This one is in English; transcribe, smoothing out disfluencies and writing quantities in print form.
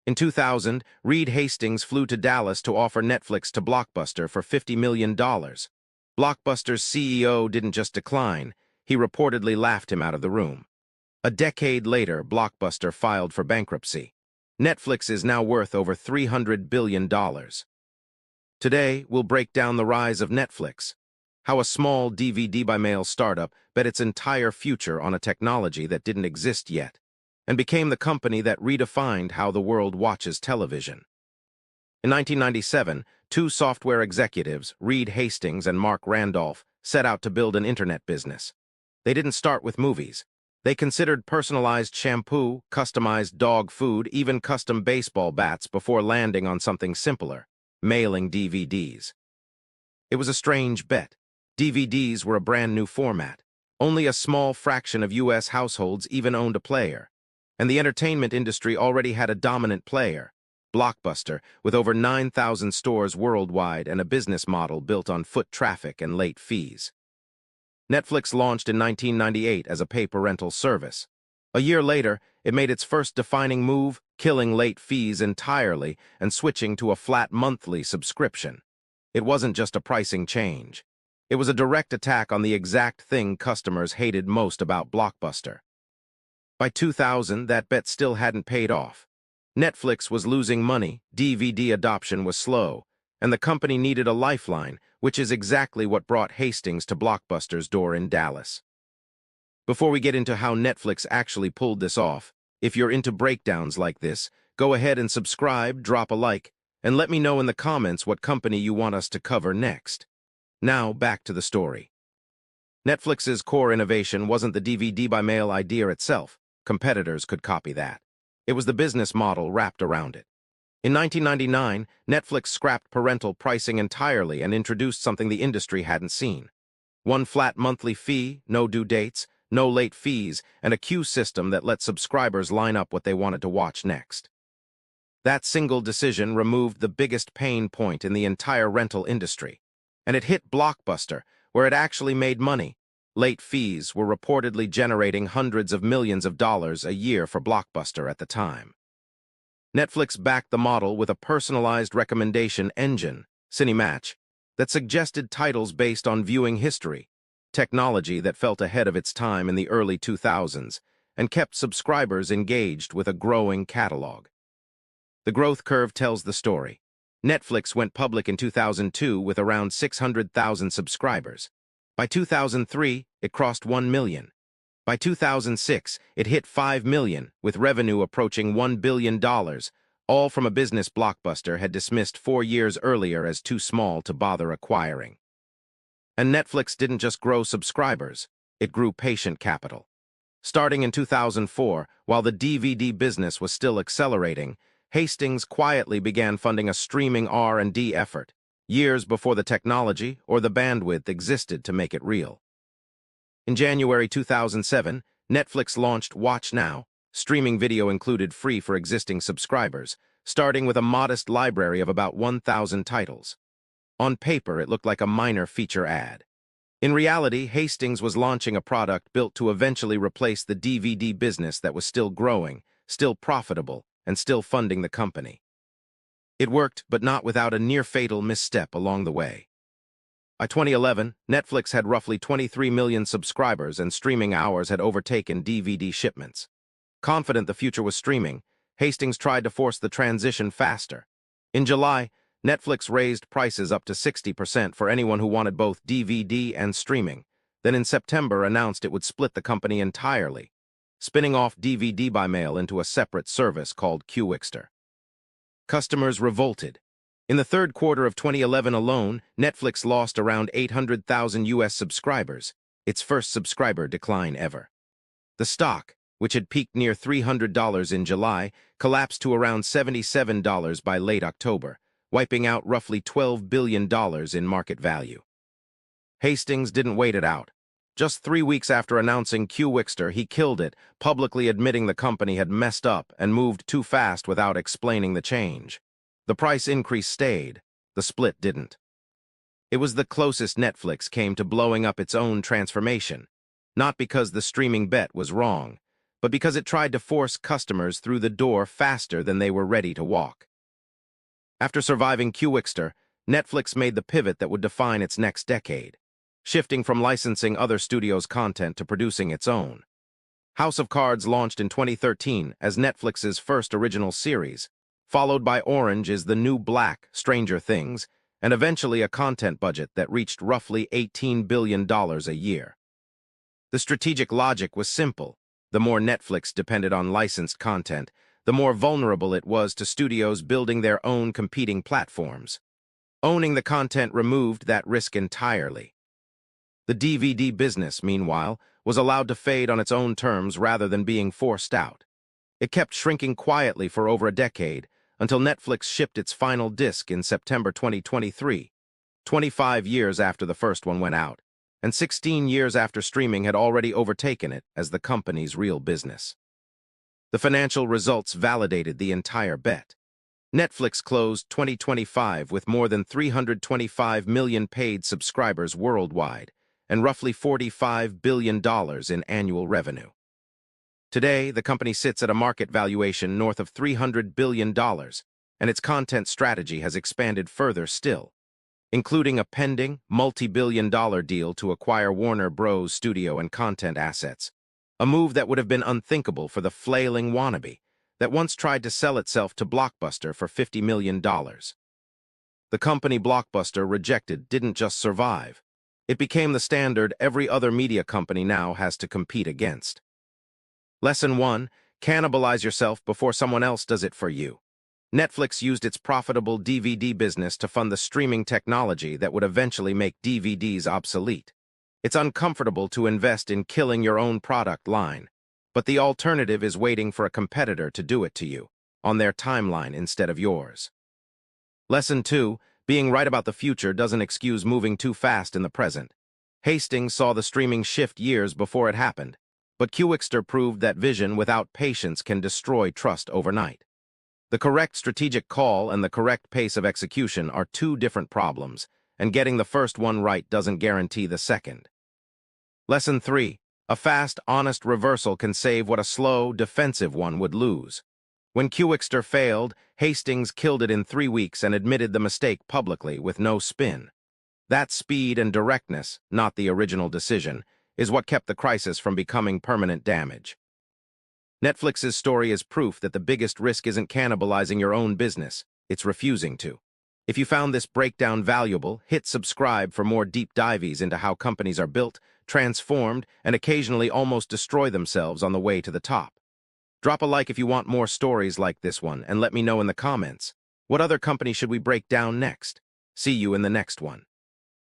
In 2000, Reed Hastings flew to Dallas to offer Netflix to Blockbuster for $50 million. Blockbuster's CEO didn't just decline, he reportedly laughed him out of the room. A decade later, Blockbuster filed for bankruptcy. Netflix is now worth over $300 billion. Today, we'll break down the rise of Netflix, how a small DVD-by-mail startup bet its entire future on a technology that didn't exist yet, and became the company that redefined how the world watches television. In 1997, two software executives, Reed Hastings and Mark Randolph, set out to build an internet business. They didn't start with movies. They considered personalized shampoo, customized dog food, even custom baseball bats before landing on something simpler, mailing DVDs. It was a strange bet. DVDs were a brand new format. Only a small fraction of U.S. households even owned a player. And the entertainment industry already had a dominant player, Blockbuster, with over 9,000 stores worldwide and a business model built on foot traffic and late fees. Netflix launched in 1998 as a pay-per-rental service. A year later, it made its first defining move, killing late fees entirely and switching to a flat monthly subscription. It wasn't just a pricing change. It was a direct attack on the exact thing customers hated most about Blockbuster. By 2000, that bet still hadn't paid off. Netflix was losing money, DVD adoption was slow, and the company needed a lifeline, which is exactly what brought Hastings to Blockbuster's door in Dallas. Before we get into how Netflix actually pulled this off, if you're into breakdowns like this, go ahead and subscribe, drop a like, and let me know in the comments what company you want us to cover next. Now, back to the story. Netflix's core innovation wasn't the DVD-by-mail idea itself. Competitors could copy that. It was the business model wrapped around it. In 1999, Netflix scrapped parental pricing entirely and introduced something the industry hadn't seen. One flat monthly fee, no due dates, no late fees, and a queue system that let subscribers line up what they wanted to watch next. That single decision removed the biggest pain point in the entire rental industry. And it hit Blockbuster, where it actually made money. Late fees were reportedly generating hundreds of millions of dollars a year for Blockbuster at the time. Netflix backed the model with a personalized recommendation engine, Cinematch, that suggested titles based on viewing history, technology that felt ahead of its time in the early 2000s, and kept subscribers engaged with a growing catalog. The growth curve tells the story. Netflix went public in 2002 with around 600,000 subscribers. By 2003, it crossed 1 million. By 2006, it hit 5 million, with revenue approaching $1 billion, all from a business Blockbuster had dismissed 4 years earlier as too small to bother acquiring. And Netflix didn't just grow subscribers, it grew patient capital. Starting in 2004, while the DVD business was still accelerating, Hastings quietly began funding a streaming R&D effort, years before the technology or the bandwidth existed to make it real. In January 2007, Netflix launched Watch Now, streaming video included free for existing subscribers, starting with a modest library of about 1,000 titles. On paper, it looked like a minor feature ad. In reality, Hastings was launching a product built to eventually replace the DVD business that was still growing, still profitable, and still funding the company. It worked, but not without a near-fatal misstep along the way. By 2011, Netflix had roughly 23 million subscribers and streaming hours had overtaken DVD shipments. Confident the future was streaming, Hastings tried to force the transition faster. In July, Netflix raised prices up to 60% for anyone who wanted both DVD and streaming, then in September announced it would split the company entirely, spinning off DVD by mail into a separate service called Qwikster. Customers revolted. In the third quarter of 2011 alone, Netflix lost around 800,000 U.S. subscribers, its first subscriber decline ever. The stock, which had peaked near $300 in July, collapsed to around $77 by late October, wiping out roughly $12 billion in market value. Hastings didn't wait it out. Just 3 weeks after announcing Qwikster, he killed it, publicly admitting the company had messed up and moved too fast without explaining the change. The price increase stayed, the split didn't. It was the closest Netflix came to blowing up its own transformation, not because the streaming bet was wrong, but because it tried to force customers through the door faster than they were ready to walk. After surviving Qwikster, Netflix made the pivot that would define its next decade, shifting from licensing other studios' content to producing its own. House of Cards launched in 2013 as Netflix's first original series, followed by Orange is the New Black, Stranger Things, and eventually a content budget that reached roughly $18 billion a year. The strategic logic was simple. The more Netflix depended on licensed content, the more vulnerable it was to studios building their own competing platforms. Owning the content removed that risk entirely. The DVD business, meanwhile, was allowed to fade on its own terms rather than being forced out. It kept shrinking quietly for over a decade until Netflix shipped its final disc in September 2023, 25 years after the first one went out, and 16 years after streaming had already overtaken it as the company's real business. The financial results validated the entire bet. Netflix closed 2025 with more than 325 million paid subscribers worldwide and roughly $45 billion in annual revenue. Today, the company sits at a market valuation north of $300 billion, and its content strategy has expanded further still, including a pending, multi-billion-dollar deal to acquire Warner Bros. Studio and content assets, a move that would have been unthinkable for the flailing wannabe that once tried to sell itself to Blockbuster for $50 million. The company Blockbuster rejected didn't just survive. It became the standard every other media company now has to compete against. Lesson 1. Cannibalize yourself before someone else does it for you. Netflix used its profitable DVD business to fund the streaming technology that would eventually make DVDs obsolete. It's uncomfortable to invest in killing your own product line, but the alternative is waiting for a competitor to do it to you, on their timeline instead of yours. Lesson 2. Being right about the future doesn't excuse moving too fast in the present. Hastings saw the streaming shift years before it happened, but Qwikster proved that vision without patience can destroy trust overnight. The correct strategic call and the correct pace of execution are two different problems, and getting the first one right doesn't guarantee the second. Lesson 3. A fast, honest reversal can save what a slow, defensive one would lose. When Qwikster failed, Hastings killed it in 3 weeks and admitted the mistake publicly with no spin. That speed and directness, not the original decision, is what kept the crisis from becoming permanent damage. Netflix's story is proof that the biggest risk isn't cannibalizing your own business, it's refusing to. If you found this breakdown valuable, hit subscribe for more deep dives into how companies are built, transformed, and occasionally almost destroy themselves on the way to the top. Drop a like if you want more stories like this one, and let me know in the comments. What other company should we break down next? See you in the next one.